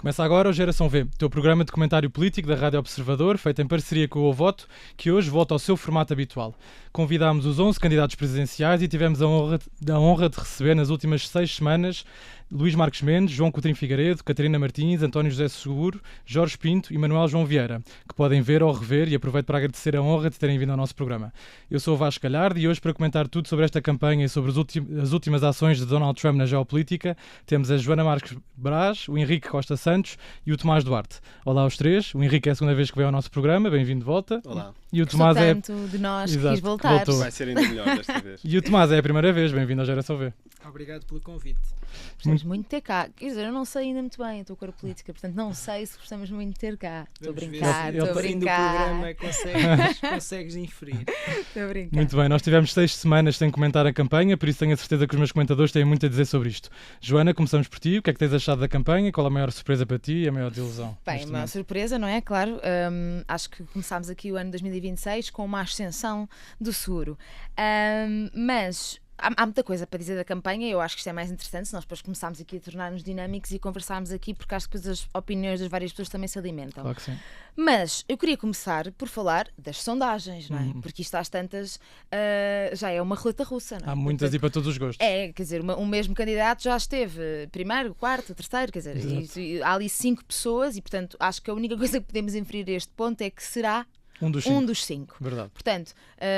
Começa agora o Geração V, teu programa de comentário político da Rádio Observador, feito em parceria com o Voto, que hoje volta ao seu formato habitual. Convidámos os 11 candidatos presidenciais e tivemos a honra de receber nas últimas 6 semanas Luís Marques Mendes, João Coutinho Figueiredo, Catarina Martins, António José Seguro, Jorge Pinto e Manuel João Vieira, que podem ver ou rever, e aproveito para agradecer a honra de terem vindo ao nosso programa. Eu sou o Vasco Galhardo e hoje, para comentar tudo sobre esta campanha e sobre as últimas ações de Donald Trump na geopolítica, temos a Joana Marques Braz, o Henrique Costa Santos e o Tomás Duarte. Olá aos três. O Henrique é a segunda vez que veio ao nosso programa, bem-vindo de volta. Olá. E o Tomás é... tanto de nós que Exato, quis voltar. voltou. Vai ser ainda melhor desta vez. E o Tomás é a primeira vez, bem-vindo ao Geração V. Obrigado pelo convite. Gostamos muito de ter cá. Quer dizer, eu não sei ainda muito bem a tua cor política, portanto não sei se gostamos muito de ter cá. Estou a Vamos ver brincar, se estou a no fim do brincar. programa consegues inferir. Estou a brincar. Muito bem, nós tivemos 6 semanas sem comentar a campanha, por isso tenho a certeza que os meus comentadores têm muito a dizer sobre isto. Joana, começamos por ti. O que é que tens achado da campanha? Qual a maior surpresa para ti e a maior desilusão? Bem, neste uma momento? surpresa, não é? Claro, acho que começámos aqui o ano 2026 com uma ascensão do seguro. Mas há muita coisa para dizer da campanha. Eu acho que isto é mais interessante se nós depois começarmos aqui a tornar-nos dinâmicos e conversarmos aqui, porque acho que depois as opiniões das várias pessoas também se alimentam. Claro que sim. Mas eu queria começar por falar das sondagens, não é? Porque isto às tantas já é uma roleta russa, não é? Há muitas e para todos os gostos. É, quer dizer, um mesmo candidato já esteve primeiro, quarto, terceiro, quer dizer, e há ali 5 pessoas e, portanto, acho que a única coisa que podemos inferir a este ponto é que será Um dos 5. Verdade. Portanto,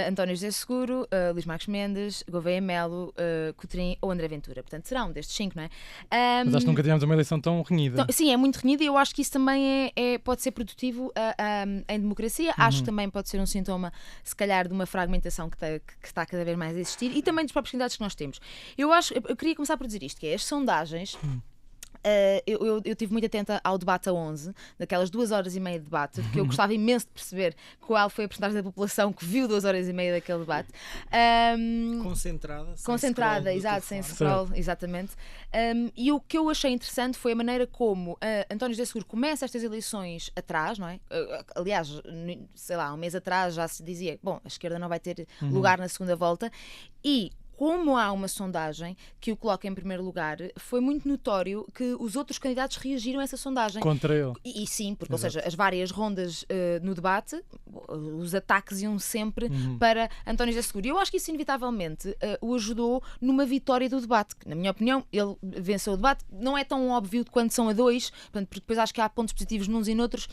António José Seguro, Luís Marques Mendes, Gouveia Melo, Coutrinho ou André Ventura. Portanto, será um destes 5, não é? Mas acho que nunca tivemos uma eleição tão renhida. Então, sim, é muito renhido e eu acho que isso também pode ser produtivo em democracia. Acho que também pode ser um sintoma, se calhar, de uma fragmentação que está cada vez mais a existir e também dos próprios candidatos que nós temos. Eu queria começar por dizer isto, que é as sondagens. Eu estive muito atenta ao debate a 11, daquelas 2h30 de debate, porque eu gostava imenso de perceber qual foi a porcentagem da população que viu 2h30 daquele debate. Concentrada, exato, sem scroll, exatamente. E o que eu achei interessante foi a maneira como António José Seguro começa estas eleições atrás, não é? Aliás, sei lá, um mês atrás já se dizia, bom, a esquerda não vai ter lugar na segunda volta, e como há uma sondagem que o coloca em primeiro lugar, foi muito notório que os outros candidatos reagiram a essa sondagem. Contra ele. E sim, porque, Exato. ou seja, as várias rondas no debate, os ataques iam sempre para António José Seguro. E eu acho que isso, inevitavelmente, o ajudou numa vitória do debate. Que, na minha opinião, ele venceu o debate. Não é tão óbvio quando são a 2, portanto, porque depois acho que há pontos positivos nuns e noutros.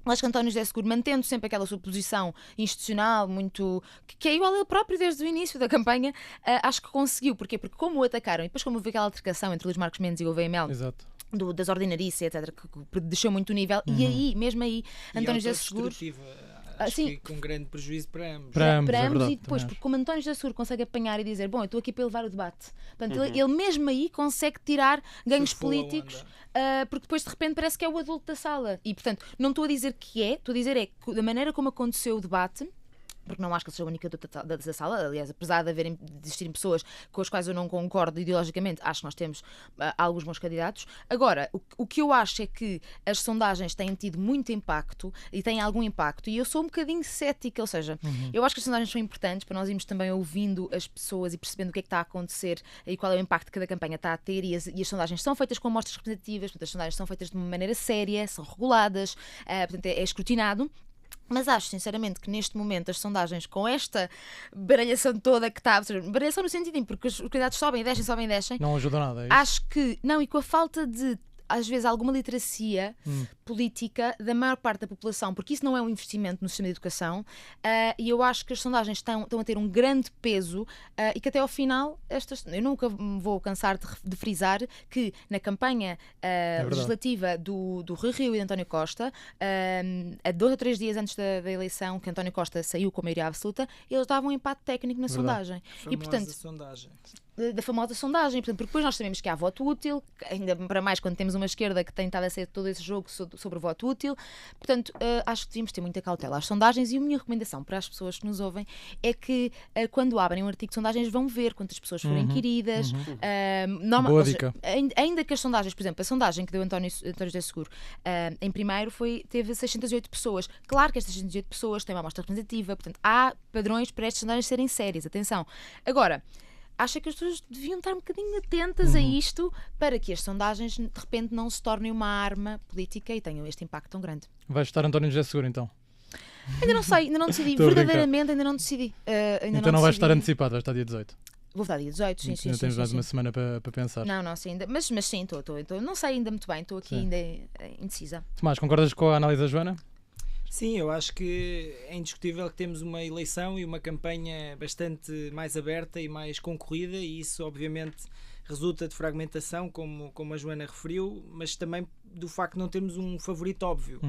Acho que António José Seguro, mantendo sempre aquela sua posição institucional, muito que é igual a ele próprio desde o início da campanha, acho que conseguiu. Porquê? Porque como o atacaram, e depois como houve aquela altercação entre Luís Marques Mendes e Gouveia Melo, Exato. das ordinarices, etc., que deixou muito o nível, e aí, mesmo aí, António José Seguro... Acho sim. que com grande prejuízo para ambos. Para ambos, é ambos, verdade, e depois, também porque como António José Seguro consegue apanhar e dizer, bom, eu estou aqui para elevar o debate. Portanto, ele mesmo aí consegue tirar ganhos Surfou a políticos, onda. porque depois de repente parece que é o adulto da sala. E portanto, não estou a dizer que é, estou a dizer é que da maneira como aconteceu o debate, porque não acho que ele seja o único adulto da sala, aliás, apesar de existirem pessoas com as quais eu não concordo ideologicamente, acho que nós temos alguns bons candidatos. Agora, o que eu acho é que as sondagens têm tido muito impacto e têm algum impacto, e eu sou um bocadinho cética, ou seja, eu acho que as sondagens são importantes para nós irmos também ouvindo as pessoas e percebendo o que é que está a acontecer e qual é o impacto que cada campanha está a ter, e as sondagens são feitas com amostras representativas, portanto, as sondagens são feitas de uma maneira séria, são reguladas, portanto, é escrutinado. Mas acho, sinceramente, que neste momento as sondagens, com esta baralhação toda que está, ou seja, baralhação no sentido em porque os candidatos sobem e descem, Não ajuda nada, é isso? acho que, não, e com a falta de, às vezes, alguma literacia política da maior parte da população, porque isso não é um investimento no sistema de educação, e eu acho que as sondagens estão a ter um grande peso, e que até ao final, eu nunca me vou cansar de frisar que na campanha legislativa do Rui Rio e de António Costa, a 2 ou 3 dias antes da eleição, que António Costa saiu com a maioria absoluta, eles davam um empate técnico na sondagem. E, portanto, Sondagem. da famosa sondagem, portanto, porque depois nós sabemos que há voto útil, ainda para mais quando temos uma esquerda que tem estado a ser todo esse jogo sobre o voto útil. Portanto, acho que devíamos ter muita cautela às sondagens, e a minha recomendação para as pessoas que nos ouvem é que quando abrem um artigo de sondagens vão ver quantas pessoas foram inquiridas. Boa dica. Ainda que as sondagens, por exemplo, a sondagem que deu António José Seguro em primeiro teve 608 pessoas. Claro que estas 608 pessoas têm uma amostra representativa, portanto, há padrões para estas sondagens serem sérias, atenção. Agora, acho que as pessoas deviam estar um bocadinho atentas a isto para que as sondagens de repente não se tornem uma arma política e tenham este impacto tão grande. Vai estar António José Seguro, então? Ainda não sei, ainda não decidi. Estou a brincar. Verdadeiramente ainda não decidi. Então não vai estar antecipado, vai estar dia 18. Vou estar dia 18, sim. Ainda tens mais uma semana para pensar. Não, sim, mas sim, estou. Não sei ainda muito bem, estou aqui ainda indecisa. Tomás, concordas com a análise da Joana? Sim, eu acho que é indiscutível que temos uma eleição e uma campanha bastante mais aberta e mais concorrida, e isso obviamente resulta de fragmentação, como a Joana referiu, mas também do facto de não termos um favorito óbvio.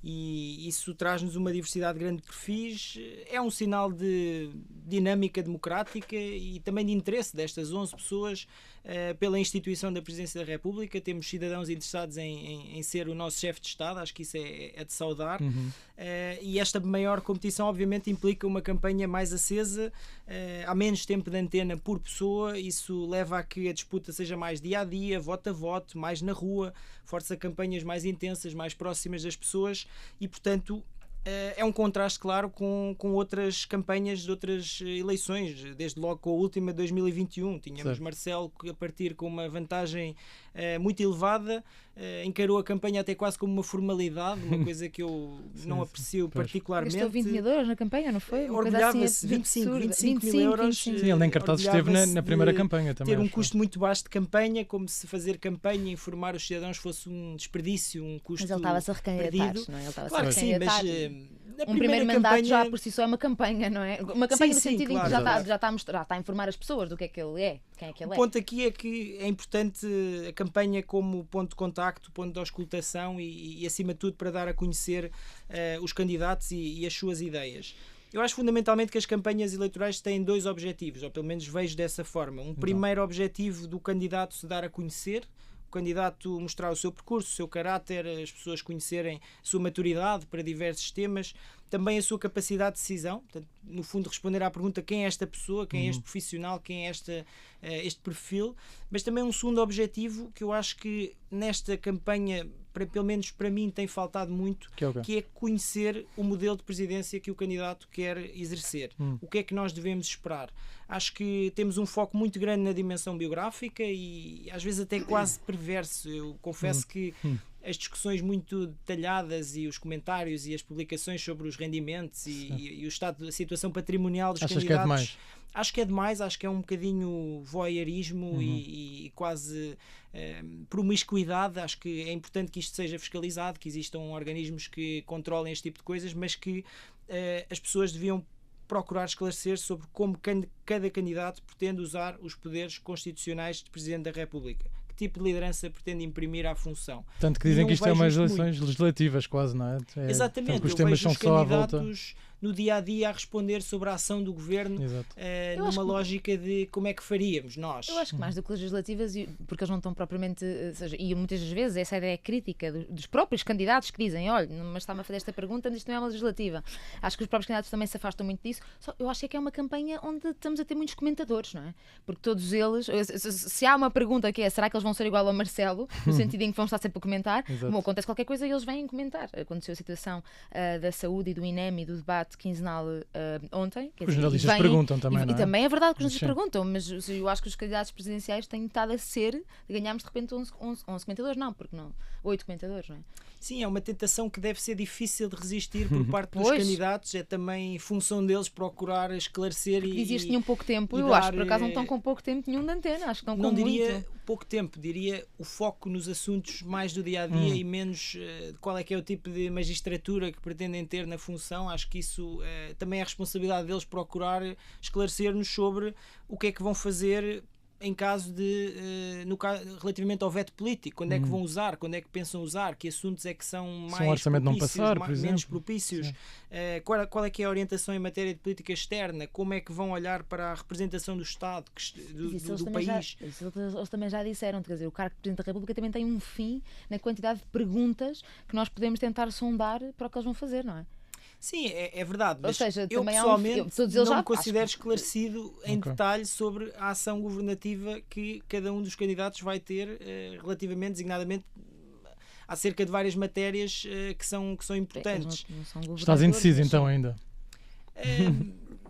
E isso traz-nos uma diversidade grande de perfis, é um sinal de dinâmica democrática e também de interesse destas 11 pessoas pela instituição da Presidência da República. Temos cidadãos interessados em ser o nosso chefe de Estado, acho que isso é de saudar. E esta maior competição obviamente implica uma campanha mais acesa, há menos tempo de antena por pessoa, isso leva a que a disputa seja mais dia a dia, voto a voto, mais na rua, força campanhas mais intensas, mais próximas das pessoas e, portanto, é um contraste claro com outras campanhas de outras eleições, desde logo com a última de 2021. Tínhamos certo. Marcelo a partir com uma vantagem muito elevada, encarou a campanha até quase como uma formalidade, uma coisa que eu não aprecio particularmente. Gastou 20 mil euros na campanha, não foi? Orgulhava-se, assim, 25 mil euros. Sim, ele nem cartazes esteve na primeira campanha também. Ter um custo muito baixo de campanha, como se fazer campanha e informar os cidadãos fosse um desperdício, um custo. Mas ele estava-se a recandidatar, não é? Ele estava-se a recandidatar. Um primeiro mandato já por si só é uma campanha, não é? Uma campanha no sentido em que já está a informar as pessoas do que é que ele é, quem é que ele é. O ponto aqui é que é importante a campanha como ponto de contacto, ponto de auscultação e acima de tudo para dar a conhecer os candidatos e as suas ideias. Eu acho fundamentalmente que as campanhas eleitorais têm dois objetivos, ou pelo menos vejo dessa forma. Um primeiro objetivo do candidato se dar a conhecer, o candidato mostrar o seu percurso, o seu caráter, as pessoas conhecerem a sua maturidade para diversos temas, também a sua capacidade de decisão, portanto, no fundo responder à pergunta quem é esta pessoa, quem é este profissional, quem é este perfil, mas também um segundo objetivo que eu acho que nesta campanha, pelo menos para mim, tem faltado muito, que é conhecer o modelo de presidência que o candidato quer exercer. O que é que nós devemos esperar? Acho que temos um foco muito grande na dimensão biográfica e às vezes até quase perverso. Eu confesso que as discussões muito detalhadas e os comentários e as publicações sobre os rendimentos e o estado da situação patrimonial dos candidatos, acho que é demais, acho que é um bocadinho voyeurismo e quase promiscuidade. Acho que é importante que isto seja fiscalizado, que existam organismos que controlem este tipo de coisas, mas que as pessoas deviam procurar esclarecer sobre como cada candidato pretende usar os poderes constitucionais de Presidente da República. Que tipo de liderança pretende imprimir à função. Tanto que dizem que isto é umas eleições legislativas quase, não é? Exatamente, que os temas são só à volta. No dia-a-dia a responder sobre a ação do governo numa lógica de como é que faríamos nós. Eu acho que mais do que legislativas, porque eles não estão propriamente, e muitas das vezes essa ideia crítica dos próprios candidatos que dizem, olha, mas está-me a fazer esta pergunta, mas isto não é uma legislativa. Acho que os próprios candidatos também se afastam muito disso. Eu acho que é uma campanha onde estamos a ter muitos comentadores, não é? Porque todos eles, se há uma pergunta que é, será que eles vão ser igual ao Marcelo, no sentido em que vão estar sempre a comentar, bom, acontece qualquer coisa e eles vêm comentar. Aconteceu a situação da saúde e do INEM e do debate quinzenal ontem. Os jornalistas perguntam também, não é? E também é verdade que os jornalistas perguntam, mas eu acho que os candidatos presidenciais têm estado a ser, ganhámos de repente 11 comentadores, não, porque não, 8 comentadores, não é? Sim, é uma tentação que deve ser difícil de resistir por parte dos candidatos, é também função deles procurar esclarecer e dizias que tinham pouco tempo, eu acho que por acho não estão com pouco tempo nenhum de antena, acho que estão com muito. Não diria pouco tempo, diria o foco nos assuntos mais do dia-a-dia e menos qual é que é o tipo de magistratura que pretendem ter na função. Acho que isso também é a responsabilidade deles procurar esclarecer-nos sobre o que é que vão fazer em caso de, relativamente ao veto político, quando é que vão usar, quando é que pensam usar, que assuntos é que são mais orçamento propícios, não passar, por menos exemplo. propícios, qual é que é a orientação em matéria de política externa, como é que vão olhar para a representação do Estado, do país. Eles também já disseram, quer dizer, o cargo de Presidente da República também tem um fim na quantidade de perguntas que nós podemos tentar sondar para o que eles vão fazer, não é? Sim, é verdade, mas ou seja, eu pessoalmente não me considero esclarecido em detalhe sobre a ação governativa que cada um dos candidatos vai ter relativamente, designadamente, acerca de várias matérias que são importantes. Não são Estás indeciso então ainda?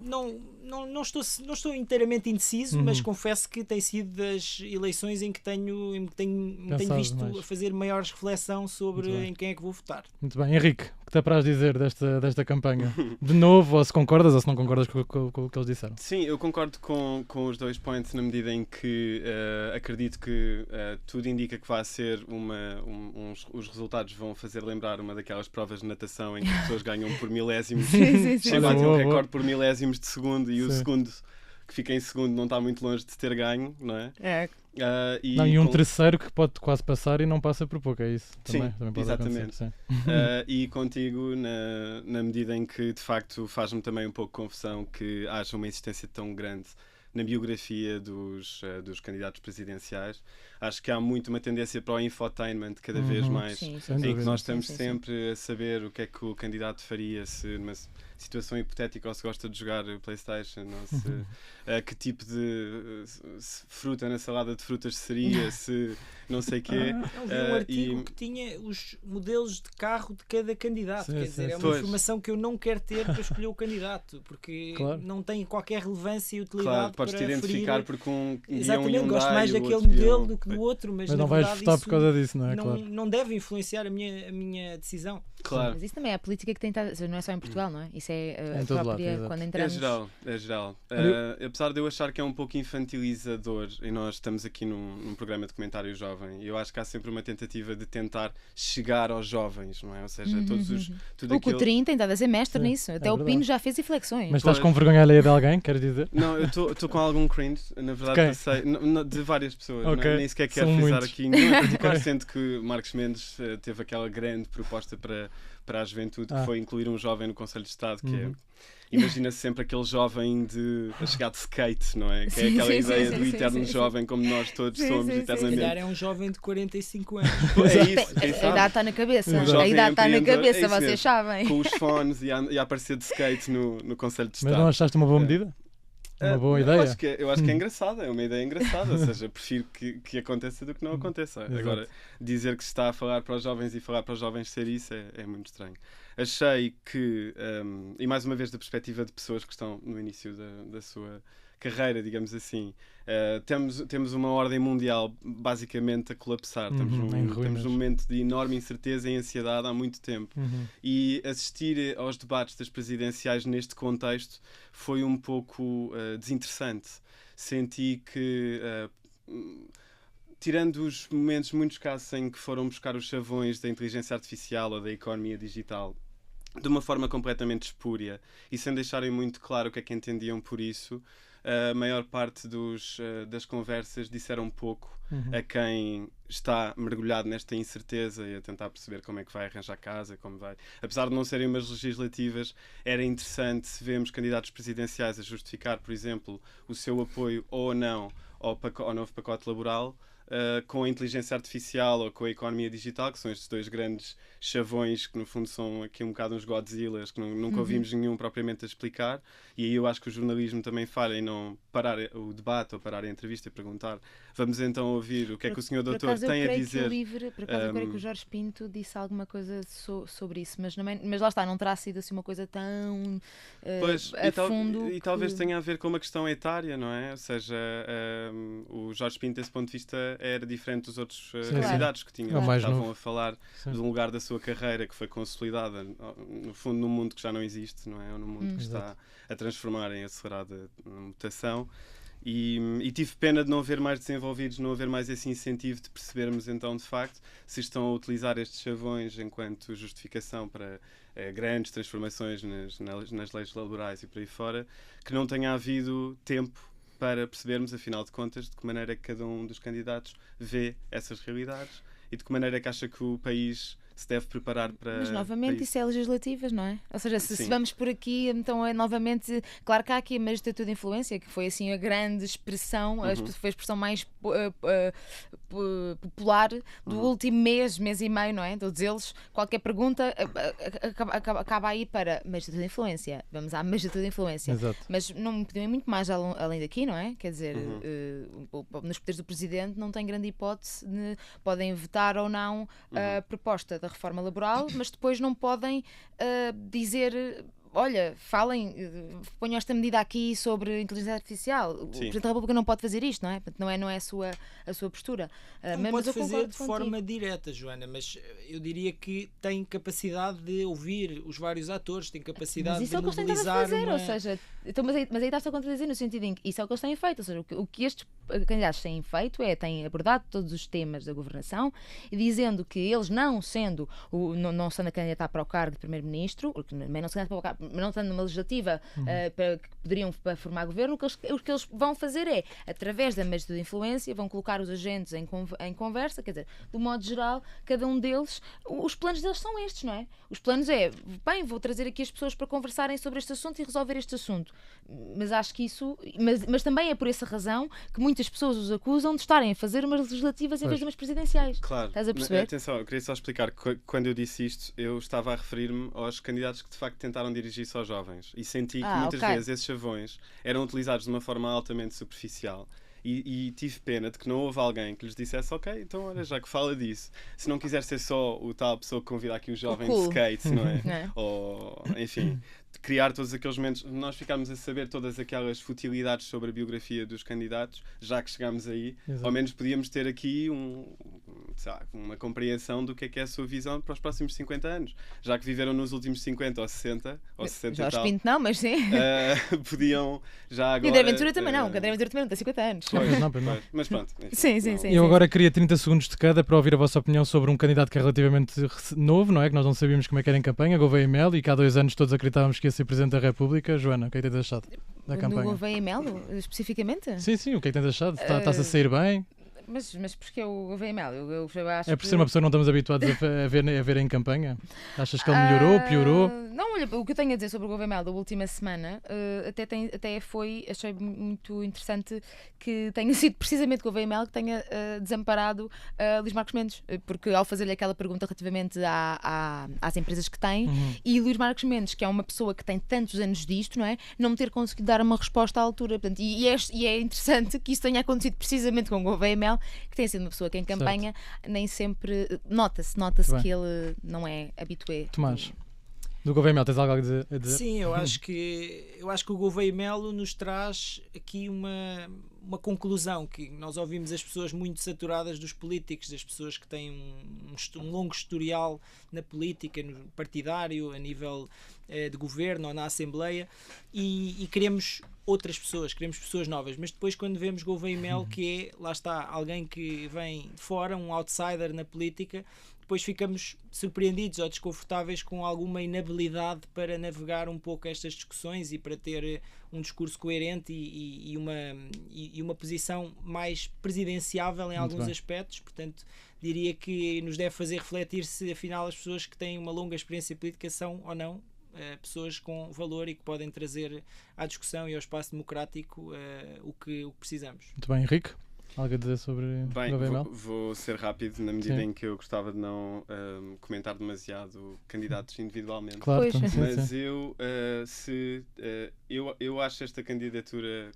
não estou inteiramente indeciso, mas confesso que tem sido das eleições em que me tenho visto mais. a fazer maiores reflexão sobre em quem é que vou votar. Muito bem. Henrique, o que te apraz dizer desta campanha? De novo, ou se concordas ou se não concordas com o que eles disseram? Sim, eu concordo com os 2 points na medida em que acredito que tudo indica que vai ser os resultados vão fazer lembrar uma daquelas provas de natação em que as pessoas ganham por milésimos, chegam a ter um recorde por milésimos de segundo e o segundo que fica em segundo não está muito longe de ter ganho, não é? E um terceiro que pode quase passar e não passa por pouco, é isso? Também pode exatamente. Sim. E contigo, na medida em que de facto faz-me também um pouco confusão que haja uma existência tão grande na biografia dos candidatos presidenciais. Acho que há muito uma tendência para o infotainment cada vez mais, em que nós estamos sempre a saber o que é que o candidato faria se numa situação hipotética ou se gosta de jogar PlayStation, ou se, que tipo de fruta na salada de frutas seria, se não sei o quê. Eu vi um artigo que tinha os modelos de carro de cada candidato. Quer dizer, é uma informação que eu não quero ter para escolher o candidato, porque não tem qualquer relevância e utilidade. Claro, podes te identificar porque exatamente, gosto mais daquele modelo do que do outro, mas não vais votar por causa disso, não é? Não deve influenciar a minha decisão. Claro. Mas isso também é a política que tem estado, não é só em Portugal, não é? Isso é a própria, quando entramos... É geral. Apesar de eu achar que é um pouco infantilizador, e nós estamos aqui num programa de comentário jovem, eu acho que há sempre uma tentativa de tentar chegar aos jovens, não é? Ou seja, tudo o Coutrinho tem estado a ser mestre nisso. Até o Pino já fez reflexões. Mas estás com vergonha alheia de alguém, queres dizer? Não, eu estou com algum cringe, na verdade, passei de várias pessoas, nem sequer quero frisar aqui nenhuma em particular, sendo que Marcos Mendes teve aquela grande proposta para a juventude, que foi incluir um jovem no Conselho de Estado, que é... Imagina-se sempre aquele jovem a chegar de skate, não é? Que é aquela ideia do eterno jovem, como nós todos somos eternamente. Se calhar é um jovem de 45 anos. É isso, a idade está na cabeça. A idade está na cabeça, vocês sabem. Com os fones e a aparecer de skate no Conselho de Estado. Mas não achaste uma boa medida? Uma boa ideia? Eu acho que é engraçada, é uma ideia engraçada, ou seja, prefiro que aconteça do que não aconteça. Agora, dizer que se está a falar para os jovens e falar para os jovens ser isso é muito estranho. Achei que, e mais uma vez da perspectiva de pessoas que estão no início da sua carreira, digamos assim, temos uma ordem mundial basicamente a colapsar. Temos um momento de enorme incerteza e ansiedade há muito tempo. E assistir aos debates das presidenciais neste contexto foi um pouco desinteressante. Senti que... tirando os momentos, muitos casos em que foram buscar os chavões da inteligência artificial ou da economia digital de uma forma completamente espúria e sem deixarem muito claro o que é que entendiam por isso, a maior parte das conversas disseram pouco a quem está mergulhado nesta incerteza e a tentar perceber como é que vai arranjar casa, como vai. Apesar de não serem umas legislativas, era interessante se vemos candidatos presidenciais a justificar, por exemplo, o seu apoio ou não ao novo pacote laboral, com a inteligência artificial ou com a economia digital, que são estes dois grandes chavões que no fundo são aqui um bocado uns Godzillas que nunca ouvimos nenhum propriamente a explicar, e aí eu acho que o jornalismo também falha em não parar o debate ou parar a entrevista e perguntar, vamos então ouvir o que é que o senhor doutor tem a dizer. Por acaso eu creio que o Jorge Pinto disse alguma coisa sobre isso, mas lá está, não terá sido assim uma coisa tão a fundo. E talvez tenha a ver com uma questão etária, não é? Ou seja, o Jorge Pinto desse ponto de vista era diferente dos outros candidatos que estavam a falar de um lugar da sua carreira que foi consolidada, no fundo, num mundo que já não existe, não é? Ou num mundo que está a transformar em acelerada mutação. E tive pena de não haver mais desenvolvidos, não haver mais esse incentivo de percebermos então de facto se estão a utilizar estes chavões enquanto justificação para grandes transformações nas leis laborais e por aí fora, que não tenha havido tempo para percebermos, afinal de contas, de que maneira que cada um dos candidatos vê essas realidades e de que maneira que acha que o país se deve preparar para... Mas novamente isso é legislativas, não é? Ou seja, se vamos por aqui, então é novamente... Claro que há aqui a magistratura de influência, que foi assim a grande expressão, foi a expressão mais popular do último mês e meio, não é? Todos eles, qualquer pergunta acaba aí para magistratura de influência. Vamos à magistratura de influência. Exato. Mas não podemos ir muito mais além daqui, não é? Quer dizer, nos poderes do Presidente não tem grande hipótese podem vetar ou não a proposta da reforma laboral, mas depois não podem dizer olha, falem, ponham esta medida aqui sobre inteligência artificial. O Presidente da República não pode fazer isto, não é? Portanto, não é a sua postura. Não pode fazer de forma direta, Joana, mas eu diria que tem capacidade de ouvir os vários atores, tem capacidade de mobilizar... Mas isso é o que eles têm a fazer, ou seja, então, mas aí está-se a contradizer no sentido em que isso é o que eles têm feito, ou seja, o que estes candidatos têm feito têm abordado todos os temas da governação e dizendo que eles não sendo a candidatar para o cargo de Primeiro-Ministro, não estando numa legislativa para que poderiam formar governo, o que eles vão fazer é, através da magia de influência, vão colocar os agentes em conversa, quer dizer, do modo geral, cada um deles, os planos deles são estes, não é? Os planos bem, vou trazer aqui as pessoas para conversarem sobre este assunto e resolver este assunto. Mas acho que isso, mas também é por essa razão que muitas pessoas os acusam de estarem a fazer umas legislativas em vez de umas presidenciais. Claro. Estás a perceber? Atenção, eu queria só explicar que quando eu disse isto, eu estava a referir-me aos candidatos que de facto tentaram dirigir-se aos jovens e senti que muitas vezes esses chavões eram utilizados de uma forma altamente superficial. E tive pena de que não houve alguém que lhes dissesse: ok, então olha, já que fala disso, se não quiser ser só o tal pessoa que convida aqui o jovem de skate, não é? Ou, enfim, criar todos aqueles momentos, nós ficámos a saber todas aquelas futilidades sobre a biografia dos candidatos, já que chegámos aí. Exato. Ao menos podíamos ter aqui uma compreensão do que é a sua visão para os próximos 50 anos, já que viveram nos últimos 50 ou 60 ou 60 Jorge e tal. Pinto não, mas sim. Podiam já agora... E André Ventura também não, o André Ventura também não tem 50 anos. Pois, mas pronto. Sim. Eu agora queria 30 segundos de cada para ouvir a vossa opinião sobre um candidato que é relativamente novo, não é? Que nós não sabíamos como é que era em campanha, Gouveia Melo, e que há 2 anos todos acreditávamos que ia ser Presidente da República. Joana, o que é que tens achado da campanha? Do Gouveia Melo, especificamente? Sim, o que é que tens achado? Está-se a sair bem? Mas porque o Gouveia Melo? Eu acho é por ser uma pessoa que não estamos habituados a ver em campanha? Achas que ele melhorou, piorou? Não, olha, o que eu tenho a dizer sobre o Gouveia Melo da última semana achei muito interessante que tenha sido precisamente o Gouveia Melo que tenha desamparado Luís Marcos Mendes, porque ao fazer-lhe aquela pergunta relativamente às empresas que tem, e Luís Marcos Mendes, que é uma pessoa que tem tantos anos disto, não é? Não me ter conseguido dar uma resposta à altura. Portanto, e é interessante que isso tenha acontecido precisamente com o Gouveia Melo, que tem sido uma pessoa que em campanha nem sempre nota-se que ele não é habitué. Tomás, do Gouveia Melo, tens algo a dizer? Sim, eu acho que o Gouveia Melo nos traz aqui uma conclusão, que nós ouvimos as pessoas muito saturadas dos políticos, das pessoas que têm um longo historial na política, no partidário, a nível de governo ou na Assembleia, e queremos outras pessoas, queremos pessoas novas, mas depois quando vemos Gouveia Melo, que é, lá está, alguém que vem de fora, um outsider na política, depois ficamos surpreendidos ou desconfortáveis com alguma inabilidade para navegar um pouco estas discussões e para ter um discurso coerente e uma posição mais presidenciável em alguns aspectos. Portanto, diria que nos deve fazer refletir se afinal as pessoas que têm uma longa experiência política são ou não pessoas com valor e que podem trazer à discussão e ao espaço democrático o que precisamos. Muito bem, Henrique, algo a dizer sobre Gouveia Melo? Vou ser rápido na medida em que eu gostava de não comentar demasiado candidatos individualmente. Claro, mas eu acho esta candidatura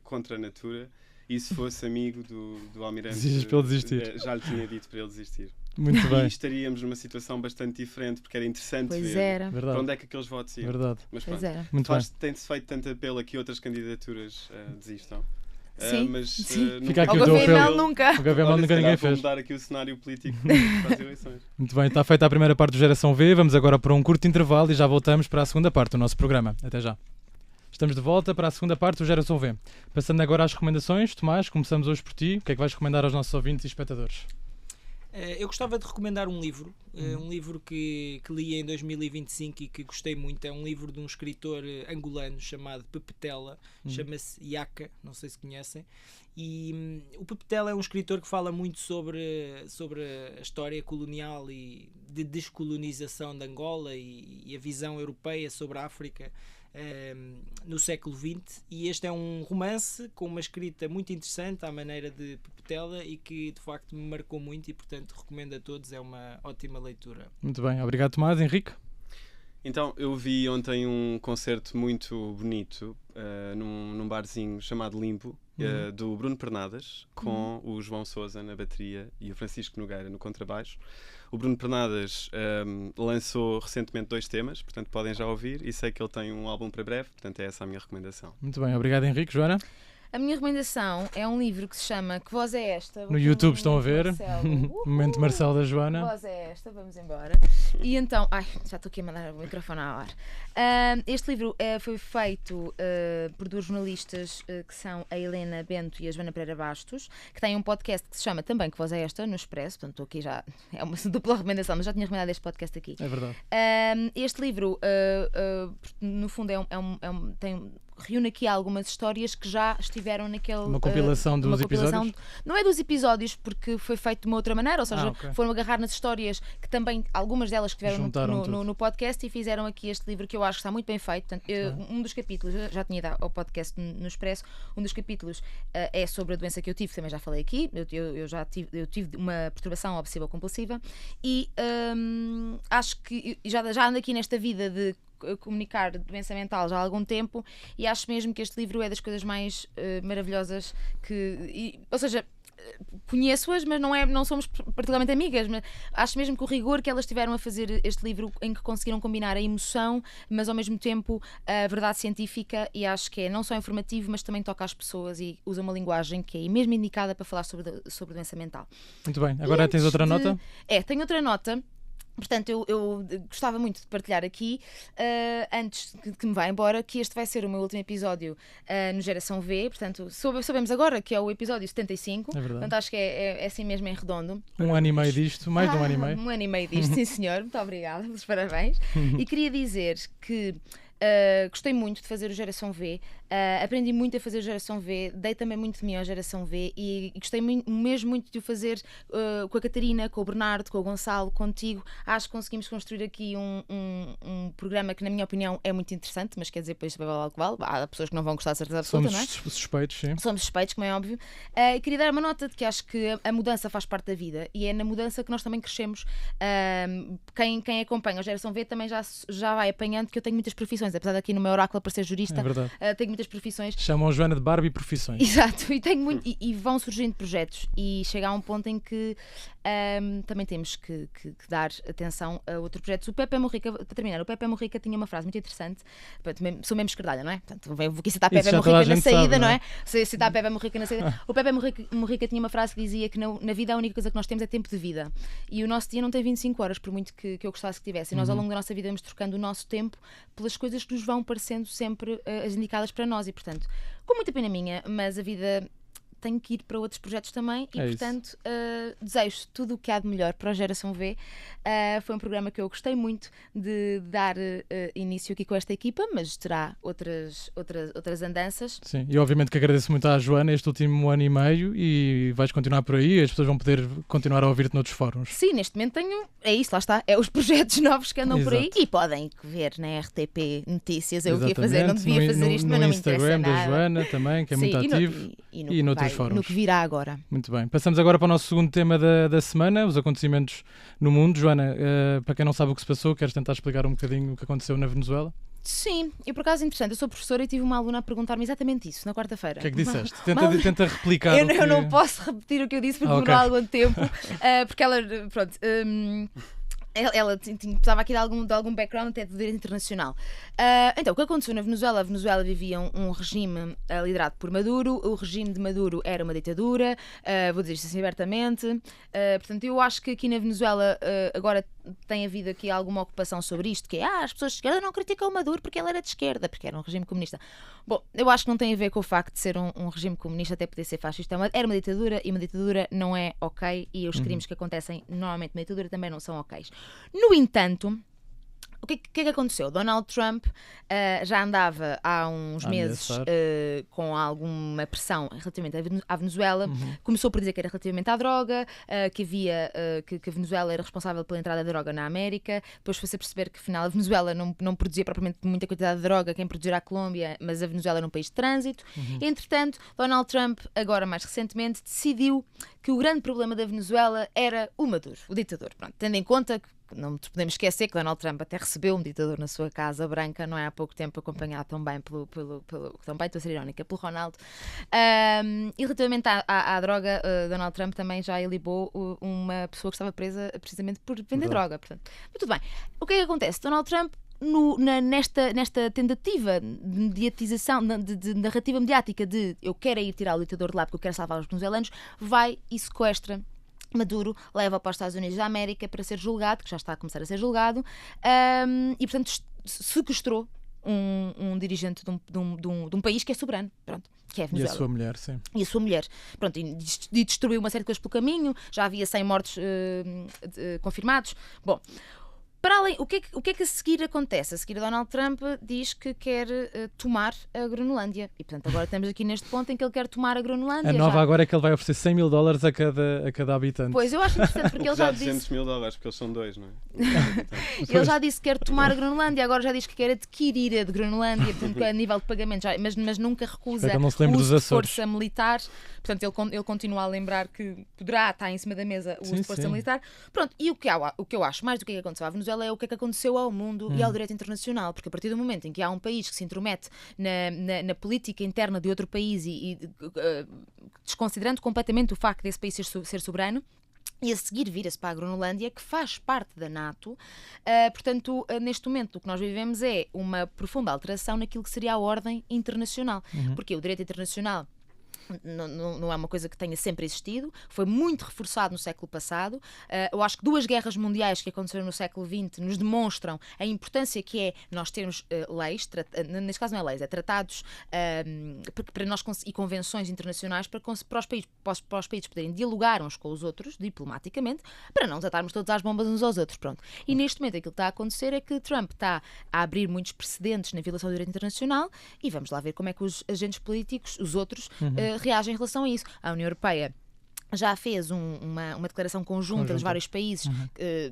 contra a natura, e se fosse amigo do Almirante, para ele desistir. Já lhe tinha dito para ele desistir. Muito bem. E estaríamos numa situação bastante diferente, porque era interessante ver para onde é que aqueles votos iam. Verdade. Mas pronto, tem-se feito tanto apelo a que outras candidaturas desistam. Sim, fica aqui o Gouveia Melo nunca. O Gouveia Melo nunca ninguém fez. Vou mudar aqui o cenário político para as eleições. Muito bem, está feita a primeira parte do Geração V. Vamos agora para um curto intervalo e já voltamos para a segunda parte do nosso programa. Até já. Estamos de volta para a segunda parte do Geração V. Passando agora às recomendações. Tomás, começamos hoje por ti. O que é que vais recomendar aos nossos ouvintes e espectadores? Eu gostava de recomendar um livro que li em 2025 e que gostei muito. É um livro de um escritor angolano chamado Pepe Tela, chama-se Yaka, não sei se conhecem. E o Pepe Tela é um escritor que fala muito sobre a história colonial e de descolonização de Angola e a visão europeia sobre a África no século XX, e este é um romance com uma escrita muito interessante à maneira de Pepe Tela e que de facto me marcou muito e portanto recomendo a todos, é uma ótima leitura. Muito bem, obrigado Tomás. Henrique? Então, eu vi ontem um concerto muito bonito num barzinho chamado Limpo, do Bruno Pernadas, com o João Sousa na bateria e o Francisco Nogueira no contrabaixo. O Bruno Pernadas lançou recentemente 2 temas, portanto podem já ouvir, e sei que ele tem um álbum para breve, portanto é essa a minha recomendação. Muito bem, obrigado Henrique. Joana? A minha recomendação é um livro que se chama Que Voz é Esta? No YouTube estão a ver. Momento Marcelo da Joana. Que voz é esta? Vamos embora. E então, já estou aqui a mandar o microfone à ar. Este livro foi feito por 2 jornalistas que são a Helena Bento e a Joana Pereira Bastos, que têm um podcast que se chama também Que Voz é Esta? No Expresso. Portanto, estou aqui já, é uma dupla recomendação, mas já tinha recomendado este podcast aqui. É verdade. Este livro, no fundo, reúne aqui algumas histórias que já estiveram naquele... Uma compilação dos episódios? Não é dos episódios, porque foi feito de uma outra maneira, ou seja, foram agarrar nas histórias que também, algumas delas que tiveram no podcast, e fizeram aqui este livro que eu acho que está muito bem feito. Portanto, um dos capítulos, já tinha ido ao podcast no Expresso, um dos capítulos é sobre a doença que eu tive, que também já falei aqui. Eu tive uma perturbação obsessiva compulsiva e acho que já ando aqui nesta vida de comunicar doença mental já há algum tempo, e acho mesmo que este livro é das coisas mais maravilhosas ou seja, conheço-as, mas não somos particularmente amigas, mas acho mesmo que o rigor que elas tiveram a fazer este livro, em que conseguiram combinar a emoção, mas ao mesmo tempo a verdade científica, e acho que é não só informativo, mas também toca às pessoas e usa uma linguagem que é mesmo indicada para falar sobre doença mental. Muito bem, agora tens outra nota? Tenho outra nota. Portanto, eu gostava muito de partilhar aqui, antes que me vá embora, que este vai ser o meu último episódio no Geração V. Portanto, sabemos agora que é o episódio 75. É verdade. Portanto, acho que é assim mesmo em redondo. Um ano e meio disto, mais de um ano e meio. Um ano e meio disto, sim senhor. Muito obrigada pelos parabéns. E queria dizer que gostei muito de fazer o Geração V, aprendi muito a fazer o Geração V, dei também muito de mim à Geração V, e gostei mesmo muito de o fazer com a Catarina, com o Bernardo, com o Gonçalo, contigo. Acho que conseguimos construir aqui um programa que, na minha opinião, é muito interessante, mas quer dizer, depois há pessoas que não vão gostar de certeza absoluta, não é? Somos suspeitos, sim. Somos suspeitos, como é óbvio. Queria dar uma nota de que acho que a mudança faz parte da vida, e é na mudança que nós também crescemos. Quem acompanha a Geração V também já vai apanhando que eu tenho muitas profissões, apesar de aqui no meu oráculo para ser jurista, tenho muitas profissões. Chamam Joana de Barbie Profissões. Exato, e tenho muito, e vão surgindo projetos, e chega a um ponto em que também temos que dar atenção a outros projetos. O Pepe Morrica, para terminar, o Pepe Morrica tinha uma frase muito interessante. Sou mesmo escardalha, não é? Portanto, vou aqui citar Pepe Morrica na saída, sabe, não é? Citar Pepe Morrica na saída. O Pepe Morrica tinha uma frase que dizia que na vida a única coisa que nós temos é tempo de vida, e o nosso dia não tem 25 horas, por muito que eu gostasse que tivesse, e nós ao longo da nossa vida vamos trocando o nosso tempo pelas coisas que nos vão parecendo sempre as indicadas para nós, e portanto, com muita pena minha, mas a vida tem que ir para outros projetos também, e portanto desejo tudo o que há de melhor para a Geração V. Foi um programa que eu gostei muito de dar início aqui com esta equipa, mas terá outras andanças. Sim, e obviamente que agradeço muito à Joana este último ano e meio, e vais continuar por aí, as pessoas vão poder continuar a ouvir-te noutros fóruns. Sim, neste momento lá está, os projetos novos que andam por aí, e podem ver na RTP Notícias, eu o que ia fazer, não devia fazer isto, mas não me interessa nada. No Instagram da Joana também, que é muito ativo, e noutros fóruns. No que virá agora. Muito bem, passamos agora para o nosso segundo tema da semana, os acontecimentos no mundo. Joana, para quem não sabe o que se passou, queres tentar explicar um bocadinho o que aconteceu na Venezuela? Sim, e por acaso interessante, eu sou professora e tive uma aluna a perguntar-me exatamente isso na quarta-feira. O que é que disseste? Tenta replicar. Eu não posso repetir o que eu disse porque demorou algum tempo, porque ela, pronto... Ela precisava aqui de algum background até de direito internacional. Então, o que aconteceu na Venezuela? A Venezuela vivia um regime liderado por Maduro. O regime de Maduro era uma ditadura, vou dizer isto assim abertamente. Portanto, eu acho que aqui na Venezuela agora tem havido aqui alguma ocupação sobre isto, que é, as pessoas de esquerda não criticam o Maduro porque ele era de esquerda, porque era um regime comunista. Bom, eu acho que não tem a ver com o facto de ser um regime comunista, até poder ser fascista. Era uma ditadura, e uma ditadura não é ok, e os crimes que acontecem normalmente na ditadura também não são ok. No entanto, o que é que aconteceu? Donald Trump já andava há uns meses com alguma pressão relativamente à Venezuela. Começou por dizer que era relativamente à droga, que a Venezuela era responsável pela entrada de droga na América. Depois foi-se a perceber que afinal a Venezuela não produzia propriamente muita quantidade de droga, quem produzia era a Colômbia, mas a Venezuela era um país de trânsito. Entretanto, Donald Trump, agora mais recentemente, decidiu que o grande problema da Venezuela era o Maduro, o ditador. Pronto, tendo em conta não nos podemos esquecer que Donald Trump até recebeu um ditador na sua Casa Branca, não é há pouco tempo, acompanhado também também estou a ser irónica, pelo Ronaldo. E relativamente à droga, Donald Trump também já ilibou uma pessoa que estava presa precisamente por vender droga. Portanto, mas tudo bem. O que é que acontece? Donald Trump, nesta tentativa de mediatização, de narrativa mediática de eu quero ir tirar o ditador de lá porque eu quero salvar os venezuelanos, vai e sequestra Maduro, leva para os Estados Unidos da América para ser julgado, que já está a começar a ser julgado, e portanto sequestrou um dirigente de um país que é soberano, pronto, que é a Venezuela. E a sua mulher, sim. E a sua mulher. Pronto, e destruiu uma série de coisas pelo caminho, já havia 100 mortos confirmados. Bom, para além, o que é que a seguir acontece? A seguir, Donald Trump diz que quer tomar a Groenlândia. E, portanto, agora estamos aqui neste ponto em que ele quer tomar a Groenlândia. A nova agora é que ele vai oferecer $100.000 a cada habitante. Pois, eu acho interessante porque ele já disse... $200.000, porque eles são dois, não é? Ele já disse que quer tomar a Groenlândia, agora já diz que quer adquirir a de Groenlândia, portanto, a nível de pagamento, mas nunca recusa o uso de força militar. Portanto, ele continua a lembrar que poderá estar em cima da mesa o uso de força militar. Pronto, e o que eu acho mais do que aconteceu à Venezuela é o que é que aconteceu ao mundo e ao direito internacional, porque a partir do momento em que há um país que se intromete na política interna de outro país e desconsiderando completamente o facto desse país ser soberano, e a seguir vira-se para a Groenlândia, que faz parte da NATO. Portanto, neste momento o que nós vivemos é uma profunda alteração naquilo que seria a ordem internacional. Porque o direito internacional não é uma coisa que tenha sempre existido, foi muito reforçado no século passado. Eu acho que 2 guerras mundiais que aconteceram no século XX nos demonstram a importância que é nós termos leis, neste caso não é leis, é tratados para nós e convenções internacionais para os países poderem dialogar uns com os outros diplomaticamente, para não desatarmos todas as bombas uns aos outros. Pronto. E neste momento aquilo que está a acontecer é que Trump está a abrir muitos precedentes na violação do direito internacional e vamos lá ver como é que os agentes políticos, os outros, reagem em relação a isso. A União Europeia já fez uma declaração conjunta dos vários países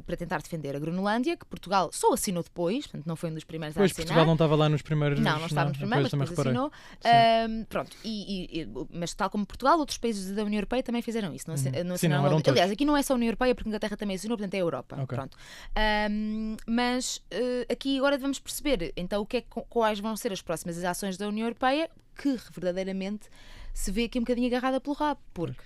para tentar defender a Groenlândia, que Portugal só assinou depois, portanto não foi um dos primeiros a assinar. Portugal não estava lá nos primeiros... Não estava nos primeiros, mas depois assinou. Pronto, mas tal como Portugal, outros países da União Europeia também fizeram isso. Aliás, aqui não é só a União Europeia, porque a Inglaterra também assinou, portanto é a Europa. Okay. Pronto. Mas aqui agora devemos perceber então quais vão ser as próximas ações da União Europeia, que verdadeiramente se vê aqui um bocadinho agarrada pelo rabo, porque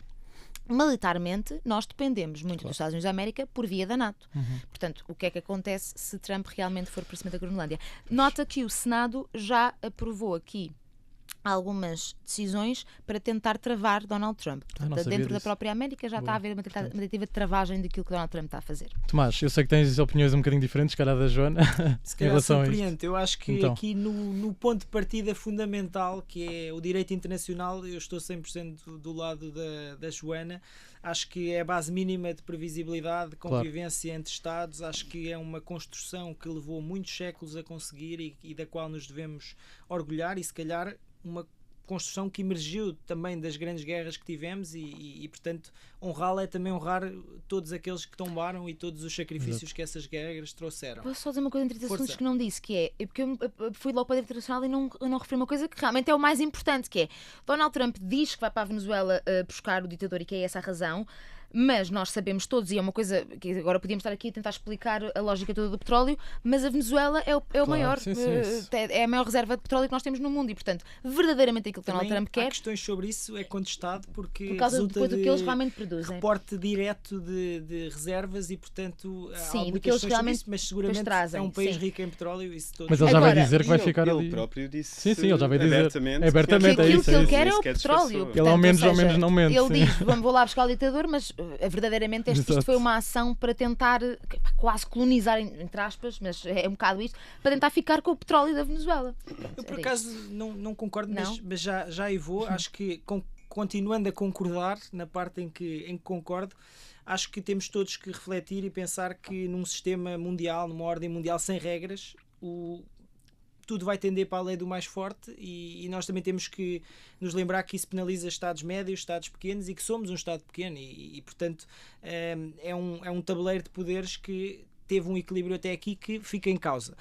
militarmente nós dependemos muito dos Estados Unidos da América por via da NATO. Portanto, o que é que acontece se Trump realmente for para cima da Groenlândia? Nota que o Senado já aprovou aqui algumas decisões para tentar travar Donald Trump. Portanto, dentro da própria América já está a haver uma tentativa de travagem daquilo que Donald Trump está a fazer. Tomás, eu sei que tens opiniões um bocadinho diferentes, calhar da Joana, em relação a isto. Eu acho que aqui no ponto de partida fundamental, que é o direito internacional, eu estou 100% do lado da Joana. Acho que é a base mínima de previsibilidade, de convivência entre Estados. Acho que é uma construção que levou muitos séculos a conseguir e da qual nos devemos orgulhar e, se calhar, uma construção que emergiu também das grandes guerras que tivemos e portanto, honrá-la é também honrar todos aqueles que tombaram e todos os sacrifícios que essas guerras trouxeram. Posso só dizer uma coisa entre assuntos que não disse, que é porque eu fui logo para o direito internacional e não referi uma coisa que realmente é o mais importante, que é Donald Trump diz que vai para a Venezuela buscar o ditador e que é essa a razão, mas nós sabemos todos, e é uma coisa que agora podíamos estar aqui a tentar explicar a lógica toda do petróleo, mas a Venezuela é o maior, é a maior reserva de petróleo que nós temos no mundo e, portanto, verdadeiramente aquilo que Donald Trump quer. Há questões sobre isso, é contestado por causa depois do que eles realmente produzem. Reporte direto de reservas e, portanto, sim, do que eles realmente isso, mas seguramente trazem, é um país rico em petróleo. Isso todo. Mas ele já vai dizer que vai ficar ali. Ele próprio disse sim, ele já vai dizer abertamente que aquilo que ele quer é o petróleo. Portanto, ele ao menos não mente. Ele diz, vou lá buscar o ditador, mas verdadeiramente isto foi uma ação para tentar quase colonizar, entre aspas, mas é um bocado isto, para tentar ficar com o petróleo da Venezuela. Eu por acaso não concordo, mas já aí vou. Acho que continuando a concordar na parte em que concordo, acho que temos todos que refletir e pensar que num sistema mundial, numa ordem mundial sem regras, tudo vai tender para a lei do mais forte e nós também temos que nos lembrar que isso penaliza Estados médios, Estados pequenos e que somos um Estado pequeno e portanto, é um tabuleiro de poderes que teve um equilíbrio até aqui que fica em causa.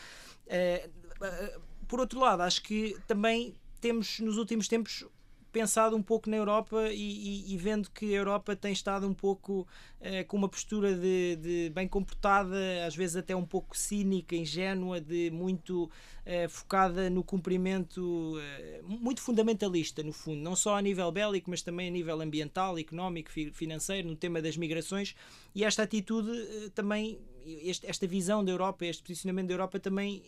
Por outro lado, acho que também temos nos últimos tempos pensado um pouco na Europa e vendo que a Europa tem estado um pouco com uma postura de bem comportada, às vezes até um pouco cínica, ingênua, de muito focada no cumprimento, muito fundamentalista no fundo, não só a nível bélico, mas também a nível ambiental, económico, financeiro, no tema das migrações, e esta atitude também, esta visão da Europa, este posicionamento da Europa também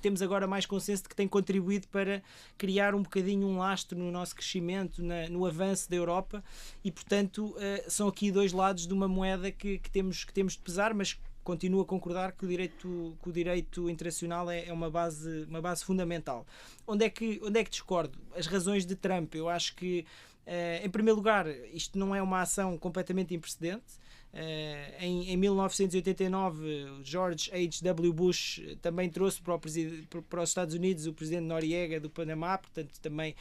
temos agora mais consenso de que tem contribuído para criar um bocadinho um lastro no nosso crescimento, no avanço da Europa, e portanto são aqui dois lados de uma moeda que temos de pesar, mas continuo a concordar que o direito internacional é uma base fundamental. Onde é que discordo? As razões de Trump. Eu acho que, em primeiro lugar, isto não é uma ação completamente imprecedente. Em 1989, George H.W. Bush também trouxe para os Estados Unidos o presidente Noriega do Panamá, portanto também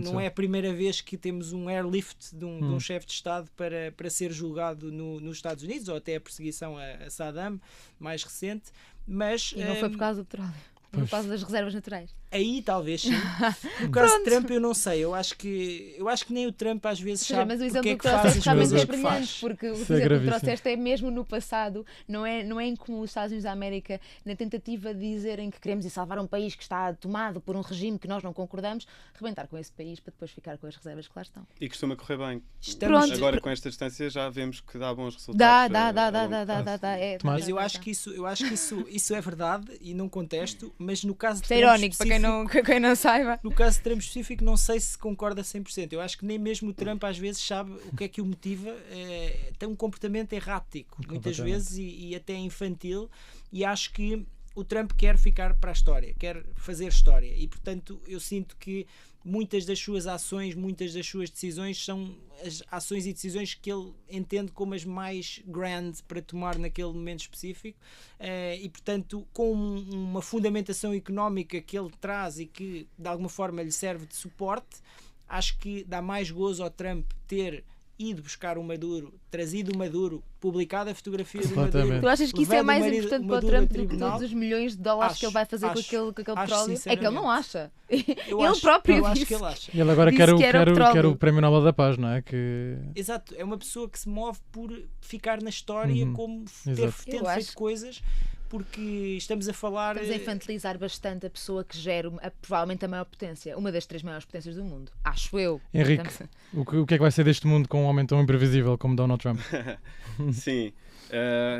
não é a primeira vez que temos um airlift de um chefe de Estado para ser julgado nos Estados Unidos, ou até a perseguição a Saddam, mais recente. Mas, e não foi por causa do petróleo. Por causa das reservas naturais. Aí talvez sim. No caso de Trump eu não sei. Eu acho que nem o Trump às vezes sabe mas o porque exemplo é que que faz as realmente coisas é que brilhante, faz. porque o Isso é exemplo que gravíssimo. trouxeste é mesmo no passado, não é incomum os Estados Unidos da América, na tentativa de dizerem que queremos ir salvar um país que está tomado por um regime que nós não concordamos, rebentar com esse país para depois ficar com as reservas que lá estão. E costuma correr bem. Pronto. Agora com esta distância já vemos que dá bons resultados. Dá. Mas eu acho que isso é verdade e não contesto, mas no caso de Isso é Trump irónico para quem não saiba. No caso de Trump específico, não sei se concorda 100%. Eu acho que nem mesmo o Trump às vezes sabe o que é que o motiva. Tem um comportamento errático, muitas vezes, e até infantil, e acho que o Trump quer ficar para a história, quer fazer história, e portanto eu sinto que muitas das suas ações, muitas das suas decisões são as ações e decisões que ele entende como as mais grand para tomar naquele momento específico, e portanto com uma fundamentação económica que ele traz e que de alguma forma lhe serve de suporte, acho que dá mais gozo ao Trump ter ido buscar o Maduro, trazido o Maduro, publicado a fotografia do Maduro. Tu achas que isso é mais importante para o Trump do que todos os milhões de dólares que ele vai fazer com aquele petróleo? É que ele não acha. Ele próprio acho disse. que ele acha. E ele agora quer o Prémio Nobel da Paz, não é? Exato, é uma pessoa que se move por ficar na história como tendo feito coisas, porque estamos a infantilizar bastante a pessoa que gera provavelmente a maior potência, uma das 3 maiores potências do mundo, acho eu. Henrique, o que é que vai ser deste mundo com um homem tão imprevisível como Donald Trump? Sim,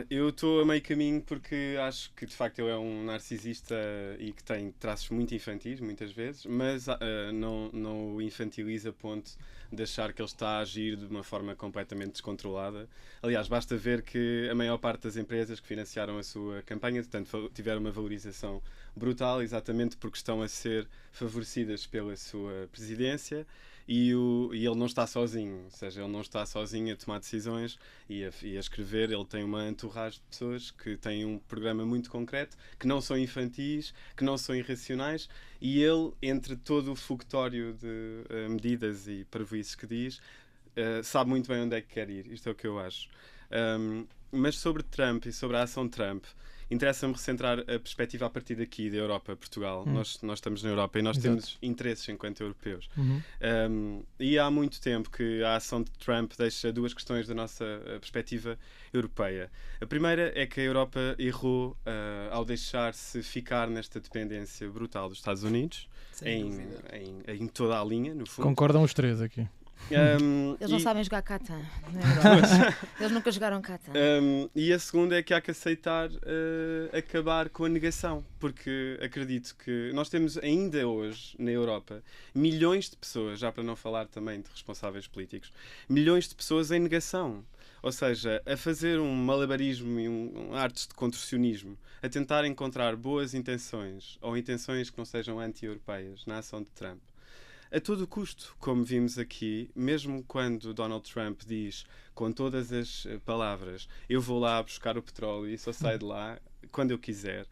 eu estou a meio caminho porque acho que de facto ele é um narcisista e que tem traços muito infantis muitas vezes, mas não o infantiliza a ponto de achar que ele está a agir de uma forma completamente descontrolada. Aliás, basta ver que a maior parte das empresas que financiaram a sua campanha, portanto, tiveram uma valorização brutal, exatamente porque estão a ser favorecidas pela sua presidência. E ele não está sozinho, ou seja, ele não está sozinho a tomar decisões e a escrever. Ele tem uma entourage de pessoas que têm um programa muito concreto, que não são infantis, que não são irracionais, e ele, entre todo o fogotório de medidas e parvoíces que diz, sabe muito bem onde é que quer ir. Isto é o que eu acho. Mas sobre Trump e sobre a ação de Trump, interessa-me recentrar a perspectiva a partir daqui, da Europa, Portugal. Nós estamos na Europa e nós temos interesses enquanto europeus. E há muito tempo que a ação de Trump deixa 2 questões da nossa perspectiva europeia. A primeira é que a Europa errou ao deixar-se ficar nesta dependência brutal dos Estados Unidos, em toda a linha, no fundo. Concordam os 3 aqui. Eles não sabem jogar Catan. Eles nunca jogaram Catan. E a segunda é que há que aceitar acabar com a negação, porque acredito que nós temos ainda hoje na Europa milhões de pessoas, já para não falar também de responsáveis políticos, milhões de pessoas em negação. Ou seja, a fazer um malabarismo e artes de contorcionismo, a tentar encontrar boas intenções ou intenções que não sejam anti-europeias na ação de Trump. A todo custo, como vimos aqui, mesmo quando Donald Trump diz com todas as palavras, eu vou lá buscar o petróleo e só saio de lá quando eu quiser,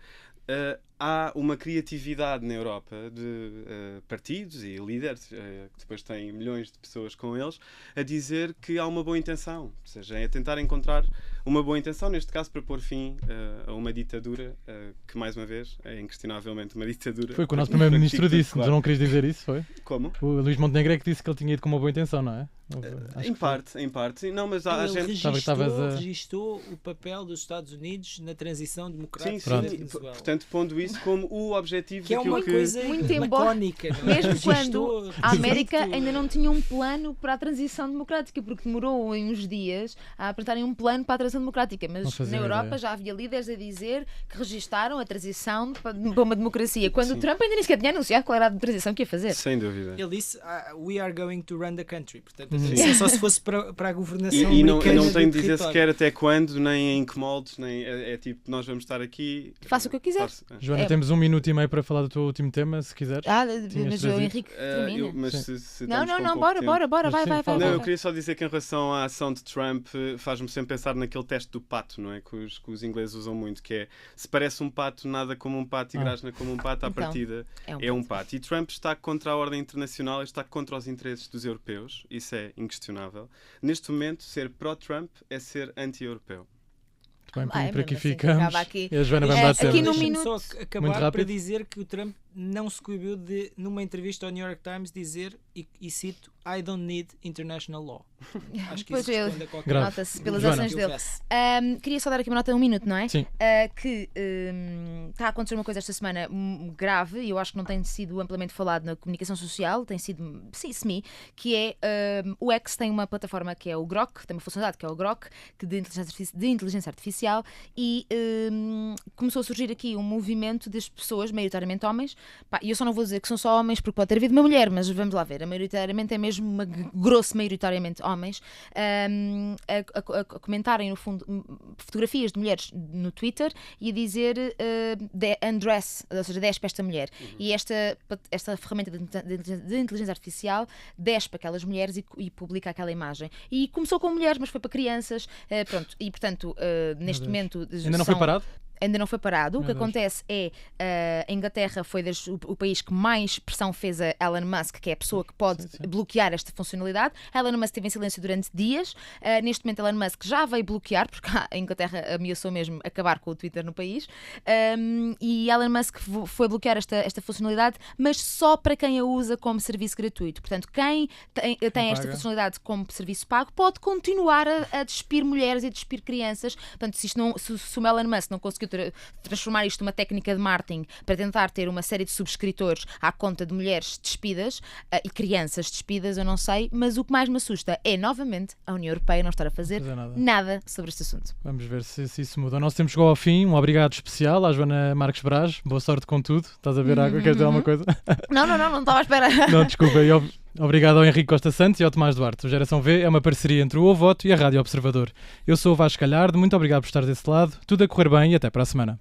há uma criatividade na Europa de partidos e líderes, que depois têm milhões de pessoas com eles, a dizer que há uma boa intenção. Ou seja, é tentar encontrar uma boa intenção, neste caso para pôr fim a uma ditadura, que mais uma vez é inquestionavelmente uma ditadura. Foi o que o nosso primeiro-ministro disse, claro. tu não querias dizer isso, foi? Como? O Luís Montenegro é que disse que ele tinha ido com uma boa intenção, não é? Em parte. Não, mas há Ele gente... registou o papel dos Estados Unidos na transição democrática da Sim. Venezuela. Portanto, pondo isso como o objetivo Que é daquilo uma coisa Muito embora- lacónica. não é? Mesmo Registou quando a América tudo. ainda não tinha um plano para a transição democrática, porque demorou uns dias a apresentarem um plano para a transição democrática. Não Mas fazia na Europa ideia. já havia líderes a dizer que registaram a transição para uma democracia, quando Sim. o Trump ainda nem sequer tinha anunciado qual era a transição que ia fazer. Sem dúvida. Ele disse, we are going to run the country. Portanto, a transição só se fosse para a governação E não americana tem do de dizer território. sequer até quando, nem em que moldes, nem é tipo, nós vamos estar aqui. Faça o que eu quiser. Joana, É. temos 1 minuto e meio para falar do teu último tema, se quiseres. Mas o trazido. Henrique termina. Mas Sim. se Não, estamos com pouco bora, tempo. bora, Mas vai, sim, vai, fala. vai. Não, eu vai. queria só dizer que em relação à ação de Trump, faz-me sempre pensar naquele teste do pato, não é? Que os ingleses usam muito, que é, se parece um pato, nada como um pato e grasna como um pato, à Então, partida é um pato. E Trump está contra a ordem internacional, está contra os interesses dos europeus, isso é inquestionável. Neste momento, ser pró-Trump é ser anti-europeu. Bem, Ah, é por aqui mesmo assim, ficamos. acaba aqui. E a Joana vai É, mudar aqui sempre. no Deixa-me minuto- só Muito acabar para rápido. dizer que o Trump não se coibiu de, numa entrevista ao New York Times, dizer, e cito, I don't need international law. Acho que Pois isso é, responde a qualquer Grave. Nota-se pelas Joana. ações que eu dele. faço. Queria só dar aqui uma nota de 1 minuto, não é? Sim. Que está a acontecer uma coisa esta semana grave e eu acho que não tem sido amplamente falado na comunicação social, tem sido, sim, que é o X tem uma plataforma que é o Grok, tem uma funcionalidade que é o Grok, que de inteligência artificial, e começou a surgir aqui um movimento das pessoas, maioritariamente homens, e eu só não vou dizer que são só homens porque pode ter havido uma mulher, mas vamos lá ver, maioritariamente é mesmo uma grosso maioritariamente homens, a comentarem no fundo fotografias de mulheres no Twitter e a dizer undress, ou seja, despe esta mulher. E esta ferramenta de inteligência artificial despe aquelas mulheres e publica aquela imagem. E começou com mulheres, mas foi para crianças, pronto, e portanto neste Deus. momento Ainda não foi parado? Ainda não foi parado. O que Meu Deus. acontece é a Inglaterra foi o país que mais pressão fez a Elon Musk, que é a pessoa que pode Sim. bloquear esta funcionalidade. Elon Musk esteve em silêncio durante dias. Neste momento Elon Musk já veio bloquear, porque a Inglaterra ameaçou mesmo acabar com o Twitter no país. E Elon Musk foi bloquear esta funcionalidade, mas só para quem a usa como serviço gratuito. Portanto, quem tem esta paga. funcionalidade como serviço pago pode continuar a despir mulheres e a despir crianças. Portanto, se o Elon Musk não conseguiu transformar isto numa técnica de marketing para tentar ter uma série de subscritores à conta de mulheres despidas e crianças despidas, eu não sei, mas o que mais me assusta é, novamente, a União Europeia não estar a fazer nada sobre este assunto. Vamos ver se isso muda. O nosso tempo chegou ao fim. Um obrigado especial à Joana Marques Braz. Boa sorte com tudo. Estás a ver água? Queres dizer alguma coisa? Não estava à espera. Não, desculpa. Obrigado ao Henrique Costa Santos e ao Tomás Duarte. O Geração V é uma parceria entre o O Voto e a Rádio Observador. Eu sou o Vasco Calhardo. Muito obrigado por estar desse lado. Tudo a correr bem e até para a semana.